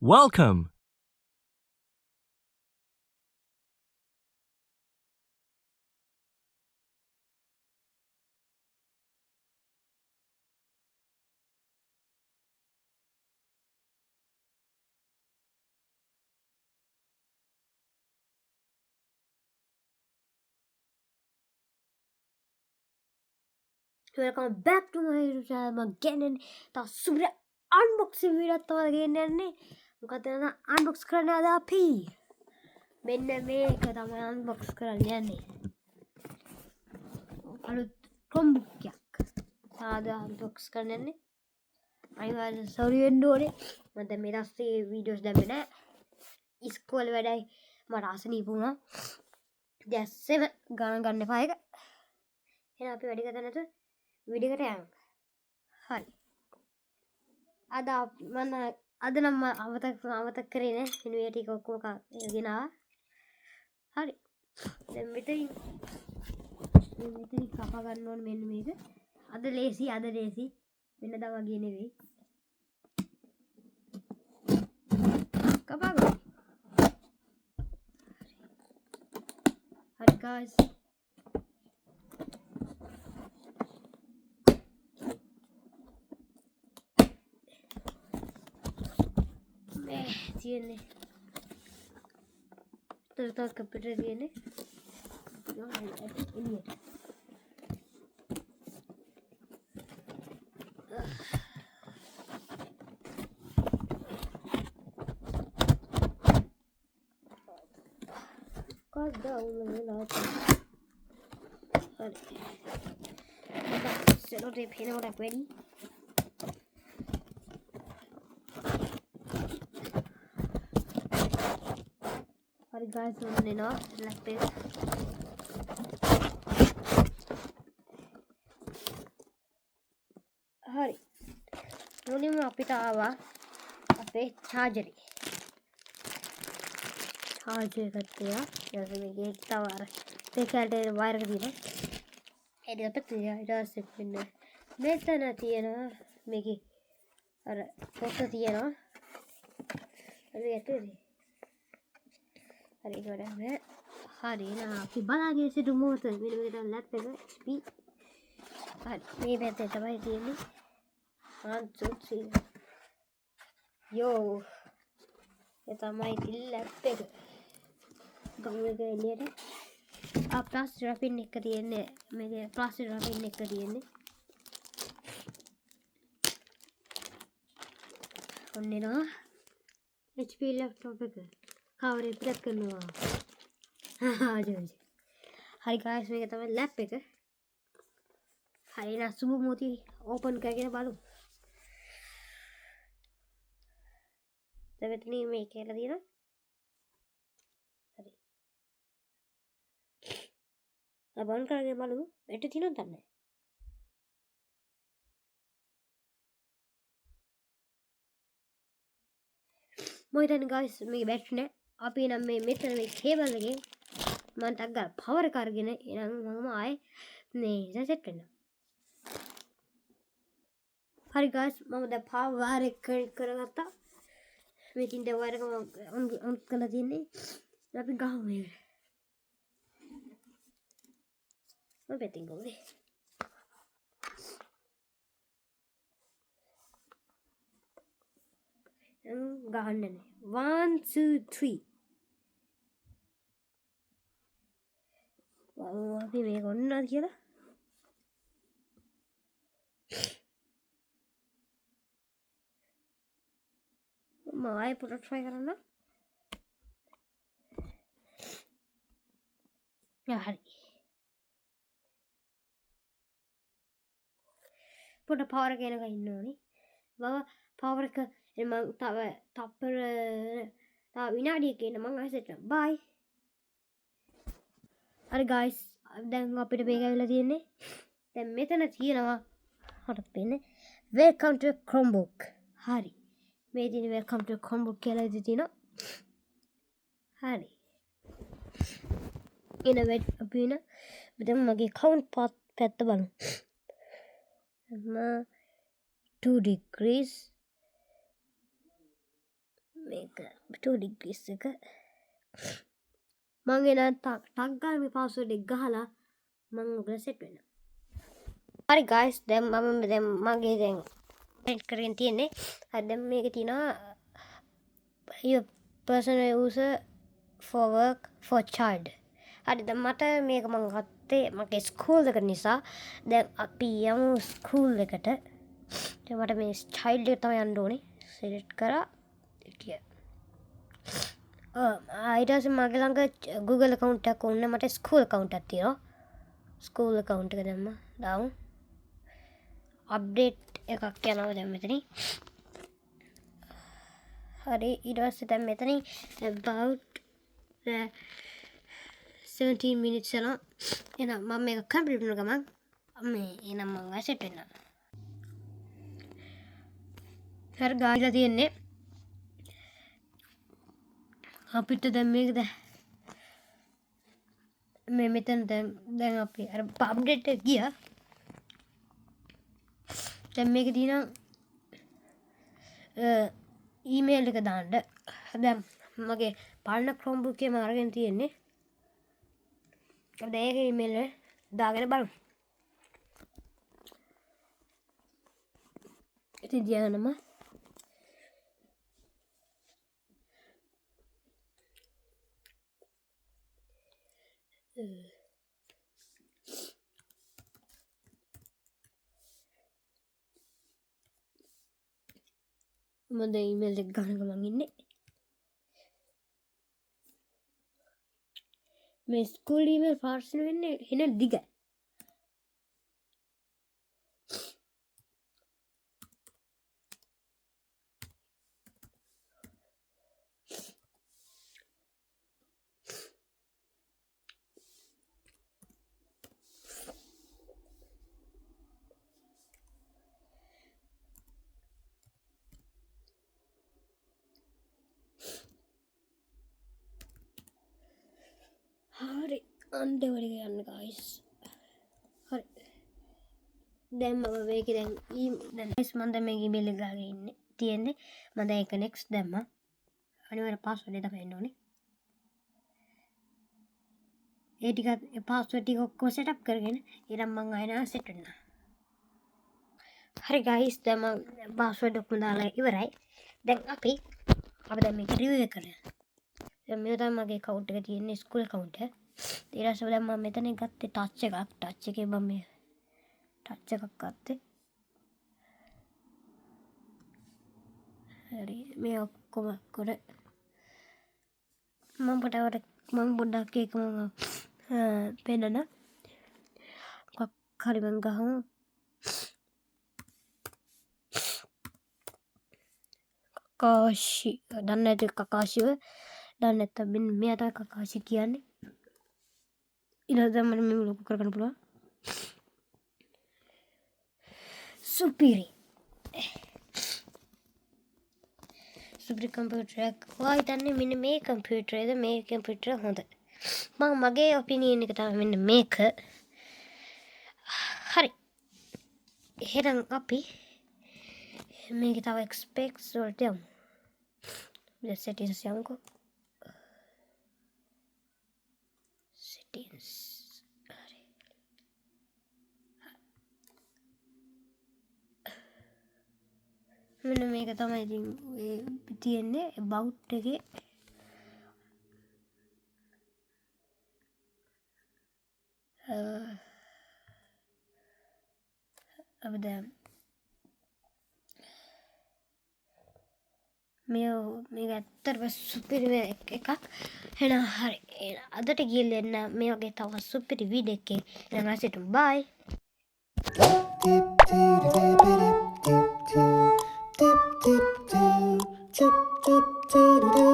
Welcome. Welcome back to my YouTube channel again and the super unboxing video තමයි ගෙන්නන්නේ. මොකද unbox කරන්න අද අපි මෙන්න මේක තමයි unbox කරන්න යන්නේ. අලුත් Chromebook එකක්. සාද unbox කරන්න යන්නේ. අනිවාර්යෙන් sorry වෙන්න ඕනේ. මම දැන් මේ රස්සේ වීඩියෝස් දැම්මේ නැහැ. ඉස්කෝලේ වැඩයි මට අසනීප වුණා. දැන් 7 ගණන් එපා එක. එහෙනම් අපි වැඩි කරන්නේ නැතුව වීඩියෝ එකට යමු. හරි. අද නම් අමතක කරේ නෑ මේ ටික ඔක්කොම ගෙනාවා. හරි. දැන් මෙතනින් කපා ගන්න ඕනේ මෙන්න මේක. අද ලේසි වෙනදා වගේ නෙවෙයි. කපා ගන්න. හරි guys. තියෙන්නේ තව කම්පියුටර් තියෙන්නේ එළියට කවදා උලලා හරි සෙලෝ ටේප් හේනකට වැඩි හරි guys ඔන්න එනවා ලැප් එක හරි මුලින්ම අපිට ආවා අපේ චාර්ජර් එකක් තියා ඊට මේකේ තව අර දෙකකට වයර් එක තියෙනවා ඒක අපිට තියා ඊට පස්සේ මෙන්න මෙතන තියෙනවා මේකේ අර පොත තියෙනවා හරි ඇටේ හරි ඉවරයි හරි නා අපි බලාගෙන සිටමු මෙන්න මේකට ලැප් එක HP හරි මේ පැත්තේ තමයි තියෙන්නේ 1 2 3 යෝ ඒ තමයි ලැප් එක ගමු එක එළියට ප්ලාස්ටික් රැපින් එක තියෙන්නේ මේකේ ප්ලාස්ටික් රැපින් එක තියෙන්නේ ඔන්න එනවා HP ලැප්ටොප් එක කවරේ පිටත් කරනවා හරි guys මේක තමයි ලැප් එක හරි නා සුබ මොති ඕපන් කරගෙන බලමු දැන් මෙතන මේක කියලා තියෙනවා හරි අපන් කරගෙන බලමු මෙට තියෙනවද නැහැ මොකද guys මේ බැටරි නෑ අපි නම් මේ මෙතන මේ කේබල් එකේ මම ටක් ගාලා පවර් එක අරගෙන එනම් මම ආයේ මේ සෙට් කරනවා හරි guys මම දැන් පවර් එක කරගත්තා මේකින් දැන් වයර් එක ඔන් කරලා තියෙන්නේ අපි ගහමු මේක මම පැතින් ගමු ගහන්න නෑ 1 2 3 අපි මේක ඔන්නවා කියලා මම ආයෙ පොඩ්ඩක් try කරන්න හරි පොඩ්ඩක් පවර් එක එනකන් ඉන්න ඕනේ බව පවර් එක මම තව තප්පර තව විනාඩියක ඉන්න මම ආයෙ සෙට් කරනවා බයි හරි guys දැන් අපිට මේක ඇවිල්ලා තියෙන්නේ දැන් මෙතන තියෙනවා හරි පේන්නේ welcome to Chromebook හරි මේ තියෙන welcome to Chromebook කියලා ඉතින් තියෙනවා හරි එන අපි එන දැන් මගේ count පැත්ත බලමු 2 degrees එක 2 degrees එක මං එන ටක් ගාලා මේ password එක ගහලා මං ඔකලා set වෙනවා. හරි guys දැන් මගේ දැන් set කරගෙන තියෙන්නේ. හරි දැන් මේකේ තියෙනවා your personal user for work for child. හරි දැන් මට මේක මං ගත්තේ මගේ ස්කූල් එක නිසා. දැන් අපි යමු ස්කූල් එකට. දැන් මට මේ child එක තමයි යන්න ඕනේ. select කරා ඉතිය. ඊට පස්සේ මගේ ළඟ Google account එකක් ඕනේ. මට ස්කූල් account එකක් තියෙනවා. ස්කූල් account එක දැම්මා. දාමු. අප්ඩේට් එකක් යනවා දැන් මෙතනින්. හරි ඊට පස්සේ දැන් මෙතනින් about 17 minutes යනවා. එහෙනම් මම මේක කම්ප්ලීට් කරන ගමන් මේ එහෙනම් මම ඇසෙට් වෙනවා. හරි ගායිලා තියෙන්නේ අපිට දැන් මේක මේ මෙතන දැන් අපි අර අප්ඩේට් එක ගියා. දැන් මේක තියෙනවා ඊමේල් එක දාන්න. දැන් මගේ පරණ Chromebook එකේ මම අරගෙන තියෙන්නේ. අපි ඒක ඊමේල් එක දාගෙන බලමු. ඉතින් දියනම මම දැන් ඊමේල් එක ගන්න ගමන් ඉන්නේ. මේ ස්කූල් ඊමේල් පාර්සල් වෙන්නේ එන දිගයි. හරි අන්තිමට යන්න guys. හරි දැන් මම මේක දැන් guys මම දැන් මේ ඊමේල් එක ගාගෙන ඉන්නේ තියෙන්නේ. මම දැන් ඒක next දැම්මා. අනිවාර්ය password එක තමයි එන්න ඕනේ. ඒ ටික password ටික ඔක්කොම setup කරගෙන ඊළඟ මම ආයෙත් set වෙනවා. හරි guys දැන් මම password ඔක්කොම දාලා ඉවරයි. දැන් අපි දැන් මේක review එක කරලා දැන් මේ තමයි මගේ account එක තියෙන්නේ ස්කූල් account එක. ඊට පස්සේ දැන් මම මෙතන ගත්තේ touch එකක්. touch එකේ මම මේ touch එකක් ගත්තේ. හරි මේ ඔක්කොම කර මම පොඩ්ඩක් ඒක මම පෙන්නන හරි මම ගහමු. කකාෂි දන්නේ නැති කකාෂිව දන්නේ නැත්නම් මෙන්න මෙයා තමයි කකාෂි කියන්නේ. ඊළඟට මම ලොකු කරගන්න පුළුවන්. සුපිරි කම්පියුටර් එක. ඔයා හිතන්නේ මෙන්න මේ කම්පියුටරේද මේ කම්පියුටර හොඳ? මගේ ඔපිනියන් එක තමයි මෙන්න මේක. හරි එහෙනම් අපි මේක තව එක්ස්පෙක්ට්ස් වලට යමු. දැන් settings යමුකෝ. settings හරි මෙන්න මේක තමයි ඉතින් තියෙන්නේ about එකේ. අපි දැන් මේක ඇත්තටම සුපිරි එකක්. එහෙනම් හරි අදට ගිහලා එන්න මේ වගේ තව සුපිරි වීඩියෝ එකකින්. එහෙනම් අසිට බයි. Tip tip tip tip tip tip tip